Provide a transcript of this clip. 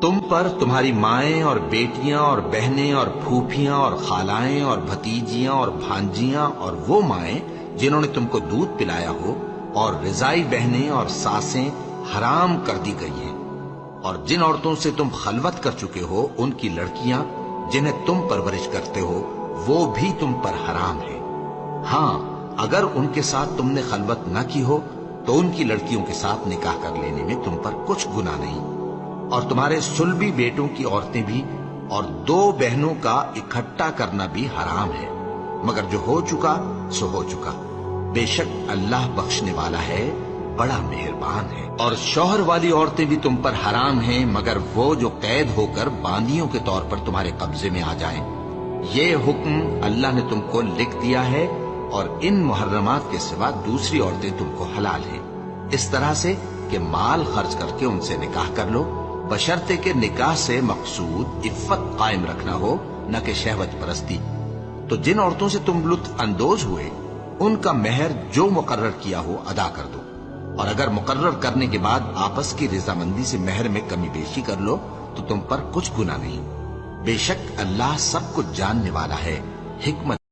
تم پر تمہاری مائیں اور بیٹیاں اور بہنیں اور پھوپھیاں اور خالائیں اور بھتیجیاں اور بھانجیاں اور وہ مائیں جنہوں نے تم کو دودھ پلایا ہو اور رضائی بہنیں اور ساسیں حرام کر دی گئی ہیں، اور جن عورتوں سے تم خلوت کر چکے ہو ان کی لڑکیاں جنہیں تم پرورش کرتے ہو وہ بھی تم پر حرام ہے۔ ہاں، اگر ان کے ساتھ تم نے خلوت نہ کی ہو تو ان کی لڑکیوں کے ساتھ نکاح کر لینے میں تم پر کچھ گناہ نہیں، اور تمہارے صلبی بیٹوں کی عورتیں بھی اور دو بہنوں کا اکٹھا کرنا بھی حرام ہے، مگر جو ہو چکا سو ہو چکا، بے شک اللہ بخشنے والا ہے، بڑا مہربان ہے۔ اور شوہر والی عورتیں بھی تم پر حرام ہیں مگر وہ جو قید ہو کر باندیوں کے طور پر تمہارے قبضے میں آ جائیں۔ یہ حکم اللہ نے تم کو لکھ دیا ہے، اور ان محرمات کے سوا دوسری عورتیں تم کو حلال ہیں، اس طرح سے کہ مال خرچ کر کے ان سے نکاح کر لو، بشرطے کہ نکاح سے مقصود عفت قائم رکھنا ہو، نہ کہ شہوت پرستی۔ تو جن عورتوں سے تم لطف اندوز ہوئے ان کا مہر جو مقرر کیا ہو ادا کر دو، اور اگر مقرر کرنے کے بعد آپس کی رضامندی سے مہر میں کمی بیشی کر لو تو تم پر کچھ گناہ نہیں، بے شک اللہ سب کچھ جاننے والا ہے، حکمت